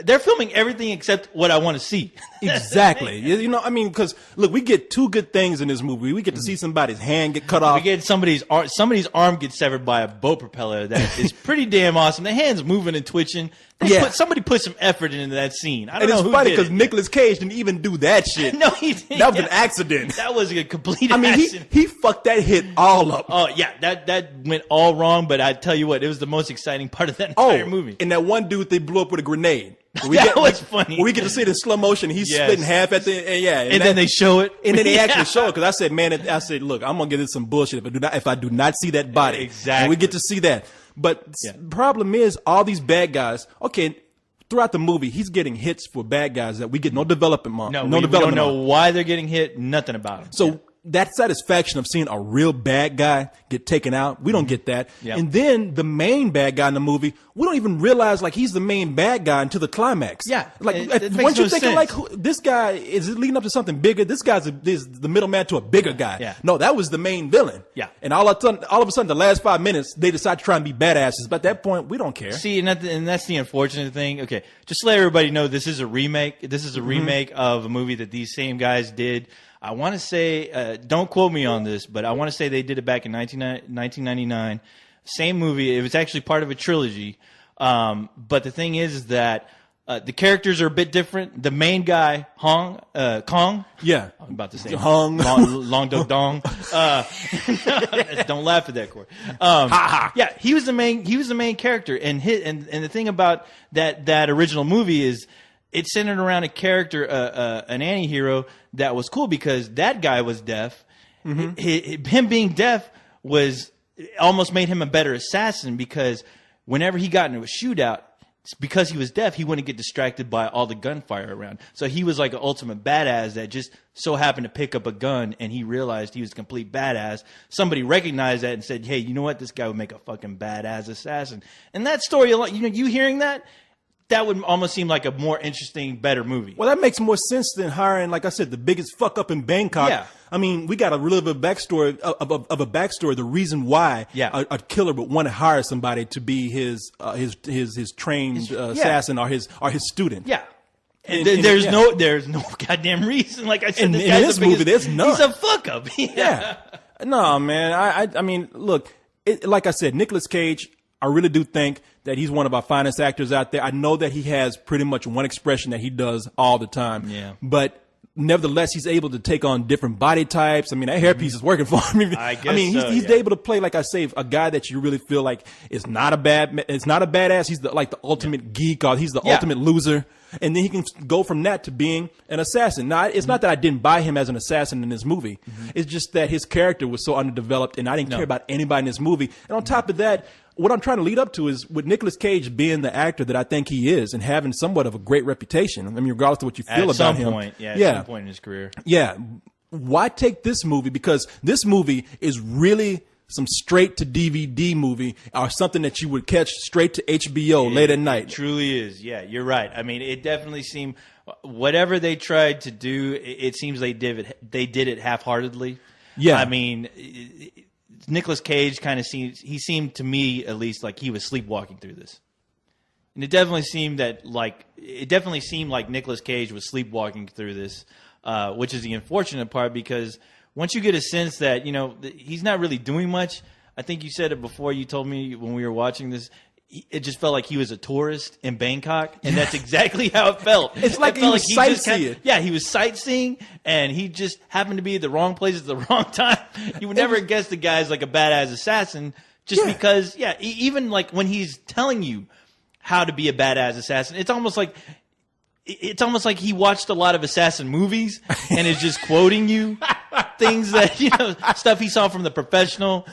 they're filming everything except what I want to see. Exactly. You know, I mean, because look, we get two good things in this movie. We get to see somebody's hand get cut off. We get somebody's arm gets severed by a boat propeller. That is pretty damn awesome. The hand's moving and twitching. Somebody put some effort into that scene. I don't know who did it. And it's funny because Nicolas Cage didn't even do that shit. No, he didn't. That was an accident. That was a complete accident. He fucked that hit all up. Oh, yeah. That went all wrong, but I tell you what, it was the most exciting part of that entire movie. And that one dude they blew up with a grenade. That was funny. We get to see it in slow motion. He's split in half at the end. And then they show it. And then they actually show it. Because I said, look, I'm going to give this some bullshit if I do not see that body. Exactly. And we get to see that. But the problem is, all these bad guys, throughout the movie, he's getting hits for bad guys that we get no development on. We don't know why they're getting hit, nothing about them. So that satisfaction of seeing a real bad guy get taken out, we don't get that. Yep. And then the main bad guy in the movie, we don't even realize like he's the main bad guy until the climax. Yeah. Like it once you're thinking sense. like this guy is leading up to something bigger. This guy's is the middleman to a bigger guy. Yeah. No, that was the main villain. Yeah. And all of a sudden, the last 5 minutes, they decide to try and be badasses. But at that point, we don't care. See, and that's the unfortunate thing. Okay, just to let everybody know, this is a remake. This is a remake of a movie that these same guys did. I want to say, don't quote me on this, but I want to say they did it back in 1999. Same movie. It was actually part of a trilogy. But the thing is that the characters are a bit different. The main guy, Kong. Yeah. I'm about to say Hong. Long Do Dong. Don't laugh at that, Corey. Yeah, he was the main character. And the thing about that original movie is it centered around a character, an anti-hero that was cool because that guy was deaf. Mm-hmm. Him being deaf almost made him a better assassin because whenever he got into a shootout, because he was deaf, he wouldn't get distracted by all the gunfire around. So he was like an ultimate badass that just so happened to pick up a gun and he realized he was a complete badass. Somebody recognized that and said, hey, you know what? This guy would make a fucking badass assassin. And that story, you hearing that? That would almost seem like a more interesting, better movie. Well, that makes more sense than hiring, like I said, the biggest fuck up in Bangkok. Yeah. I mean, we got a little bit of backstory of a backstory. The reason why a killer would want to hire somebody to be his trained assassin or his student. Yeah. And there's no goddamn reason. Like I said, in this movie, there's none. He's a fuck up. Yeah. No, man. I mean, look, like I said, Nicolas Cage, I really do think that he's one of our finest actors out there. I know that he has pretty much one expression that he does all the time. Yeah. But nevertheless, he's able to take on different body types. I mean, that hairpiece is working for him. I guess he's able to play, like I say, a guy that you really feel like is not a badass. He's the ultimate geek, or he's the ultimate loser. And then he can go from that to being an assassin. Now, it's not that I didn't buy him as an assassin in this movie. It's just that his character was so underdeveloped, and I didn't care about anybody in this movie. And on top of that, what I'm trying to lead up to is with Nicolas Cage being the actor that I think he is and having somewhat of a great reputation. I mean, regardless of what you feel about him. At some point in his career. Yeah. Why take this movie? Because this movie is really some straight to DVD movie or something that you would catch straight to HBO late at night. It truly is. Yeah, you're right. I mean, it definitely seemed whatever they tried to do, it seems they did it half-heartedly. Yeah. I mean, Nicolas Cage seemed to me at least like he was sleepwalking through this. And it definitely seemed like Nicolas Cage was sleepwalking through this, which is the unfortunate part because once you get a sense that, he's not really doing much, I think you said it before, you told me when we were watching this, it just felt like he was a tourist in Bangkok, and that's exactly how it felt. It's like he was sightseeing. He was sightseeing, and he just happened to be at the wrong place at the wrong time. You would never guess the guy's like a badass assassin just because, even like when he's telling you how to be a badass assassin, it's almost like he watched a lot of assassin movies and is just quoting you things that, stuff he saw from The Professional,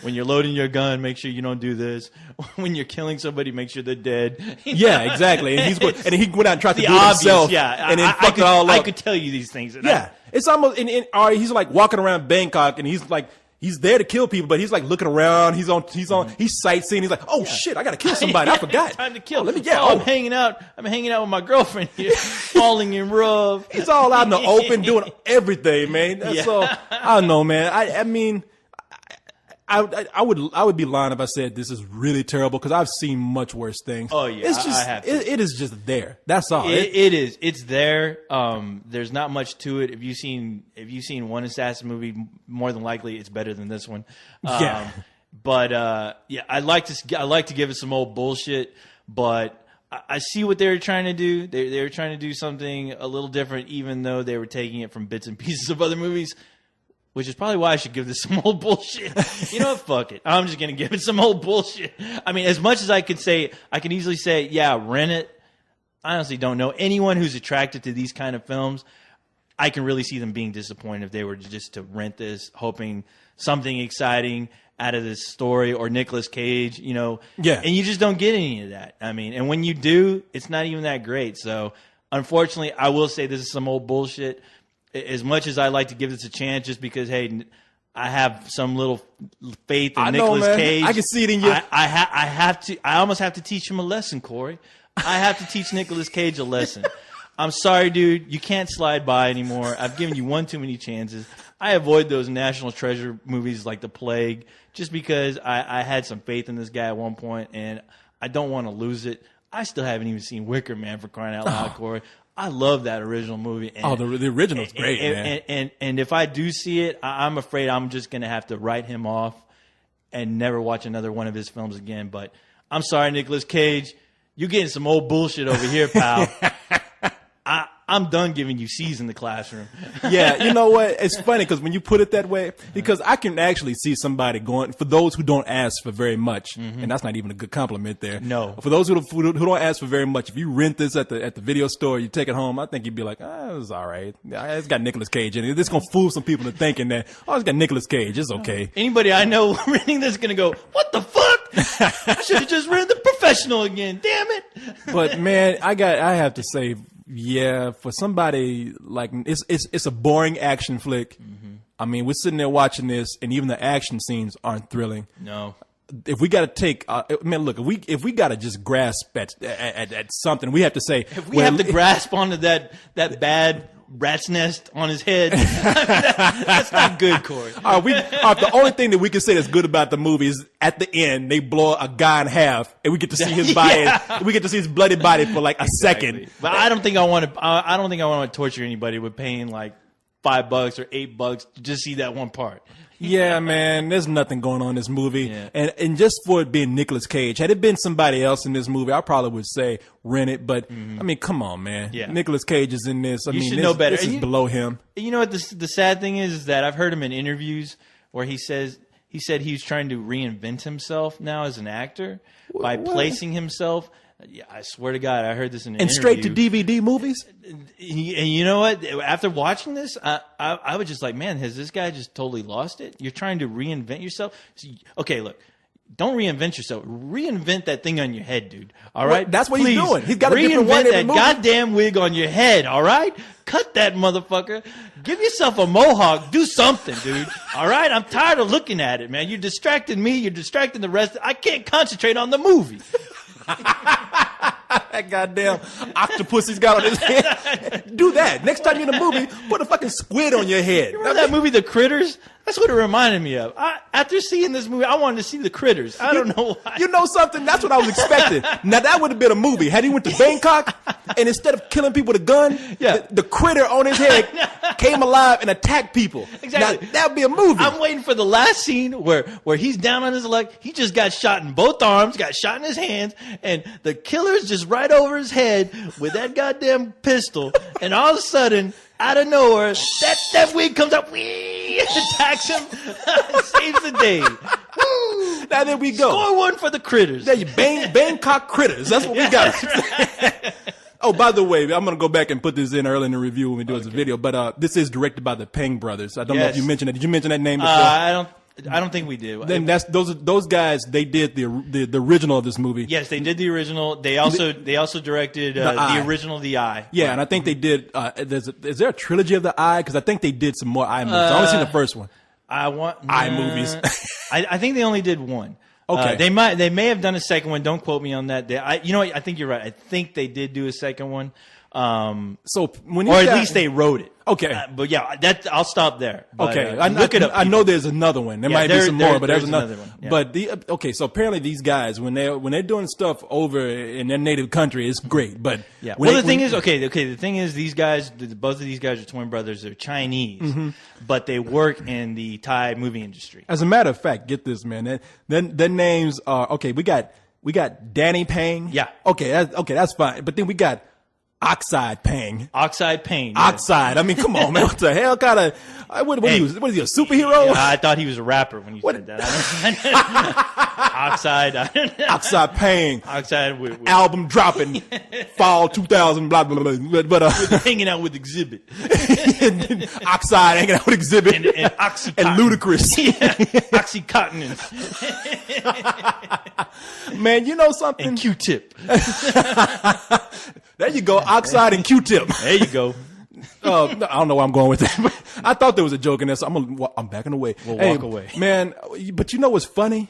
when you're loading your gun, make sure you don't do this. When you're killing somebody, make sure they're dead. Yeah, exactly. And he went out and tried to do it himself. Yeah, and then fucked it all up. I could tell you these things. Yeah, it's almost. He's like walking around Bangkok, and he's like. He's there to kill people, but he's like looking around. He's sightseeing. He's like, oh shit, I gotta kill somebody. I forgot. Time to kill. I'm hanging out with my girlfriend here, falling in love. He's all out in the open doing everything, man. So I don't know, man. I mean, I would be lying if I said this is really terrible because I've seen much worse things. Oh yeah, it's just I have to. It is just there. That's all. It is. It's there. There's not much to it. If you've seen one Assassin movie, more than likely it's better than this one. Yeah. But yeah, I like to give it some old bullshit, but I see what they were trying to do. They were trying to do something a little different, even though they were taking it from bits and pieces of other movies. Which is probably why I should give this some old bullshit. You know what? Fuck it. I'm just going to give it some old bullshit. I mean, as much as I could say, I can easily say, yeah, rent it. I honestly don't know anyone who's attracted to these kind of films. I can really see them being disappointed if they were just to rent this, hoping something exciting out of this story or Nicolas Cage, you know. Yeah. And you just don't get any of that. I mean, and when you do, it's not even that great. So, unfortunately, I will say this is some old bullshit. As much as I like to give this a chance, just because, hey, I have some little faith in Nicolas Cage. I can see it in you. I have to. I almost have to teach him a lesson, Corey. I have to teach Nicolas Cage a lesson. I'm sorry, dude. You can't slide by anymore. I've given you one too many chances. I avoid those National Treasure movies like The Plague just because I had some faith in this guy at one point, and I don't want to lose it. I still haven't even seen Wicker Man, for crying out loud, Corey. I love that original movie. And, the original's great, man. And if I do see it, I'm afraid I'm just going to have to write him off and never watch another one of his films again. But I'm sorry, Nicolas Cage. You're getting some old bullshit over here, pal. I'm done giving you C's in the classroom. Yeah, you know what? It's funny because when you put it that way, because I can actually see somebody going, for those who don't ask for very much, and that's not even a good compliment there. No. For those who don't ask for very much, if you rent this at the video store, you take it home, I think you'd be like, it's all right. It's got Nicolas Cage in it. It's going to fool some people into thinking that, it's got Nicolas Cage. It's okay. Anybody I know renting this is going to go, what the fuck? I should have just rented The Professional again. Damn it. But man, I have to say, yeah, for somebody like it's a boring action flick. I mean, we're sitting there watching this, and even the action scenes aren't thrilling. No. If we got to take, man, look, if we got to just grasp at something, we have to say, if we have to grasp onto that bad rat's nest on his head, that's not good, Corey. The only thing that we can say that's good about the movie is at the end they blow a guy in half, and we get to see his body. Yeah. We get to see his bloody body for like a second. But I don't think I want to. I don't think I want to torture anybody with paying like $5 or $8 to just see that one part. Yeah, man, there's nothing going on in this movie. Yeah. And just for it being Nicolas Cage, had it been somebody else in this movie, I probably would say rent it. But, I mean, come on, man. Yeah. Nicolas Cage is in this. You should know better. This is below him. You know what the sad thing is that I've heard him in interviews where he said he's trying to reinvent himself now as an actor by placing himself. Yeah, I swear to God, I heard this in an interview. Straight to DVD movies? And you know what? After watching this, I was just like, man, has this guy just totally lost it? You're trying to reinvent yourself? Okay, look. Don't reinvent yourself. Reinvent that thing on your head, dude. All right? Well, that's what Please, he's doing. He's got a different one reinvent every that movie. goddamn wig on your head, all right? Cut that motherfucker. Give yourself a mohawk. Do something, dude. All right? I'm tired of looking at it, man. You're distracting me. You're distracting the rest. I can't concentrate on the movie. That goddamn octopus he's got on his head. Do that. Next time you're in a movie, put a fucking squid on your head. Remember that movie, The Critters? That's what it reminded me of. After seeing this movie, I wanted to see The Critters. I don't know why. You know something? That's what I was expecting. Now, that would have been a movie. Had he went to Bangkok, and instead of killing people with a gun, the critter on his head came alive and attacked people. Exactly. Now, that would be a movie. I'm waiting for the last scene where he's down on his luck. He just got shot in both arms, got shot in his hands, and the killer's just right over his head with that goddamn pistol. And all of a sudden, out of nowhere, that wig comes up, attacks him, saves the day. Woo! Now there we go. Score one for The Critters. There you Bangkok Critters. That's what we got. Oh, by the way, I'm going to go back and put this in early in the review when we do it as a video. But this is directed by the Peng brothers. I don't know if you mentioned that. Did you mention that name before? I don't think we did. Then those guys. They did the original of this movie. Yes, they did the original. They also directed the original The Eye. Yeah, and I think they did. Is there a trilogy of The Eye? Because I think they did some more Eye movies. I only seen the first one. Eye movies. I think they only did one. Okay, they may have done a second one. Don't quote me on that. You know what? I think you're right. I think they did do a second one. So when or at least they wrote it. Okay. But yeah, I'll stop there. But, okay, look it up. I know there's another one. There might be some more, but there's another one. Yeah. But okay, so apparently these guys, when they're doing stuff over in their native country, it's great. But yeah, well, the thing is, the thing is, these guys, both of these guys are twin brothers. They're Chinese, but they work in the Thai movie industry. As a matter of fact, get this, man. Their names are okay. We got Danny Pang. Yeah. Okay, that's fine. But then we got Oxide Pang. Oxide Pang. Yeah. Oxide. I mean, come on, man. What the hell kind of? What is he? A superhero? Yeah, I thought he was a rapper when you said that. Oxide. Oxide Pang. Oxide. Album dropping fall 2000. Blah blah blah. But hanging out with Exhibit. Oxide hanging out with Exhibit and Oxycontin. And Ludacris. Yeah. Oxycontin. Man, you know something? And Q-Tip. There you go, Oxide and Q-Tip. There you go. I don't know where I'm going with that. But I thought there was a joke in there, so I'm backing away. We'll walk away. Man, but you know what's funny?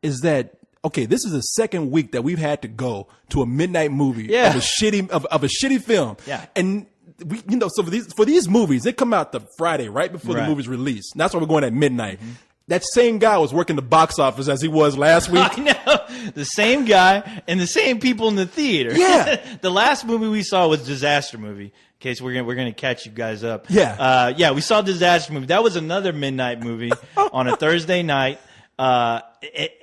Is that, okay, this is the second week that we've had to go to a midnight movie of a shitty film. Yeah. And we, so for these movies, they come out the Friday, right before the movie's released. And that's why we're going at midnight. Mm-hmm. That same guy was working the box office as he was last week. I know. The same guy and the same people in the theater. Yeah. The last movie we saw was Disaster Movie. In case we're gonna catch you guys up. Yeah. Yeah, we saw Disaster Movie. That was another midnight movie on a Thursday night.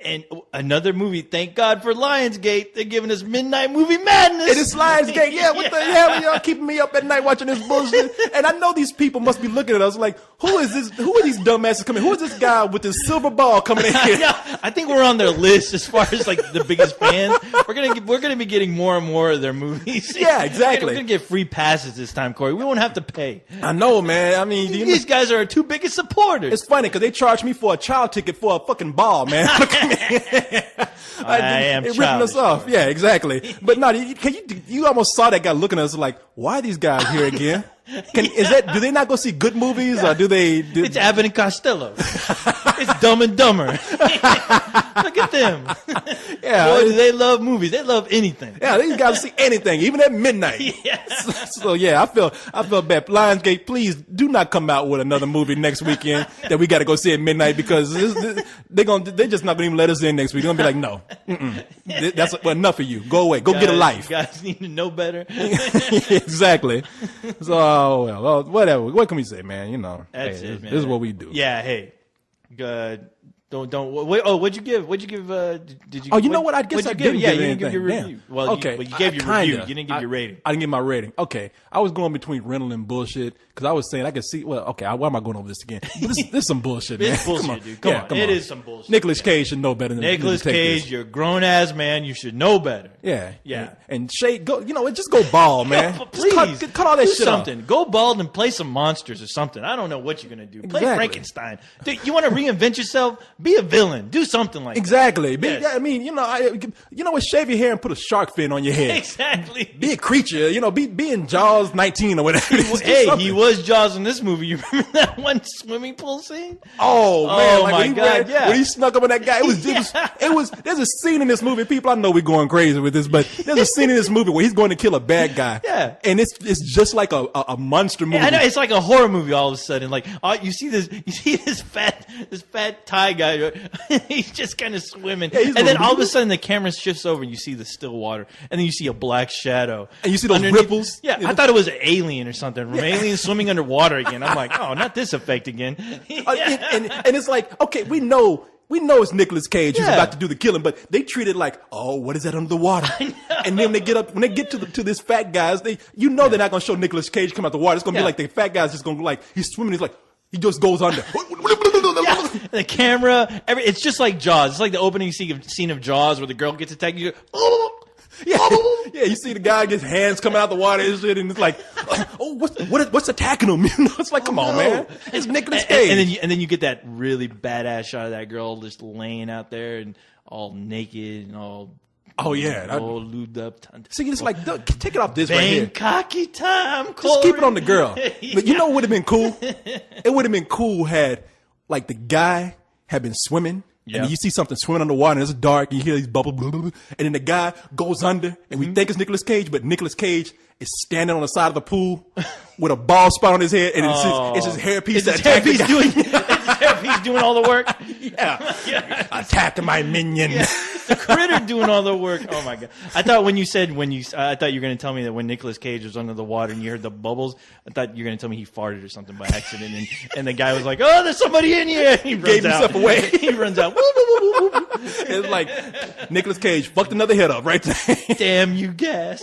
And another movie. Thank God for Lionsgate. They're giving us midnight movie madness. It is Lionsgate. Yeah, what the hell? Y'all keeping me up at night watching this bullshit? And I know these people must be looking at us like, who is this? Who are these dumbasses coming? Who is this guy with this silver ball coming in here? Yeah, I think we're on their list as far as like the biggest fans. We're gonna be getting more and more of their movies. Yeah, exactly. We're gonna get free passes this time, Corey. We won't have to pay. I know, man. I mean, these guys are our two biggest supporters. It's funny because they charged me for a child ticket for a fucking ball, man. I am ripping us off. Yeah, exactly. But no, you almost saw that guy looking at us like, why are these guys here again? Do they not go see good movies or do they? It's Abbott and Costello. It's Dumb and Dumber. Look at them. Yeah, boy, do they love movies? They love anything. Yeah, these guys see anything, even at midnight. Yes. So yeah, I feel bad. Lionsgate, please do not come out with another movie next weekend that we got to go see at midnight because they're just not going to even let us in next week. They're going to be like, no, that's enough of you. Go away. Go get a life. You guys need to know better. Exactly. So. Oh well, whatever. What can we say, man? You know, that's it, man. This is what we do. Yeah. Hey, don't. Wait, what'd you give? Did you? Oh, you know what? I guess I didn't give you didn't give your review. Damn. Well, okay. you gave your review. You didn't give your rating. I didn't give my rating. Okay, I was going between rental and bullshit because I was saying I could see. Well, okay, why am I going over this again? This is some bullshit, man. It's bullshit, dude. Come on. It is some bullshit. Nicolas Cage should know better than Nicolas Cage. You're a grown ass man. You should know better. Yeah. And Shay, go. You know, just go bald, man. Please cut all that shit something. off. Go bald and play some monsters or something. I don't know what you're gonna do. Play Frankenstein. Dude, you want to reinvent yourself? Be a villain. Do something like that. Exactly. Yes. I mean, you know what? Shave your hair and put a shark fin on your head. Exactly. Be a creature. You know, be in Jaws 19 or whatever. Hey, he was Jaws in this movie. You remember that one swimming pool scene? Oh man! Oh my God! Yeah. When he snuck up on that guy, it was. There's a scene in this movie. People, I know we're going crazy with this, but there's a scene in this movie where he's going to kill a bad guy. Yeah. And it's just like a monster movie. Yeah, I know, it's like a horror movie all of a sudden. Like, you see this fat Thai guy. He's just kind of swimming, and then all of a sudden the camera shifts over and you see the still water, and then you see a black shadow, and you see those ripples. Yeah, I thought it was an alien or something from Aliens swimming underwater again. I'm like, oh, not this effect again. And it's like, okay, we know it's Nicolas Cage who's about to do the killing, but they treat it like, oh, what is that under the water? And then when they get to this fat guys, they're not going to show Nicolas Cage come out the water. It's going to be like the fat guy's just going to like, he's swimming, he's like, he just goes under. The camera, it's just like Jaws. It's like the opening scene of Jaws where the girl gets attacked. You go, oh. Yeah, you see the guy gets hands coming out the water and shit, and it's like, oh, what's attacking him? You know, it's like, come on, man, it's Nicolas Cage. And then you get that really badass shot of that girl just laying out there and all naked and all. Oh yeah, all lubed up. See, it's like, take it off this right here. Cocky time, Corey. Just keep it on the girl. But you know what would have been cool? It would have been cool had like the guy had been swimming Yeah. And you see something swimming underwater, and it's dark, and you hear these bubbles, blah, blah, blah, and then the guy goes under, and we think it's Nicolas Cage, but Nicolas Cage is standing on the side of the pool with a bald spot on his head, and it's his hairpiece that attacked the guy. He's doing all the work. Yeah. Attacked my minion. Yeah. The critter doing all the work. Oh my god! I thought I thought you were going to tell me that when Nicolas Cage was under the water and you heard the bubbles, I thought you were going to tell me he farted or something by accident, and the guy was like, "Oh, there's somebody in here." He runs Gave out. himself away. He runs out. Woo, woo, woo, woo, woo. It's like Nicolas Cage fucked another head up right there. Damn you, gas.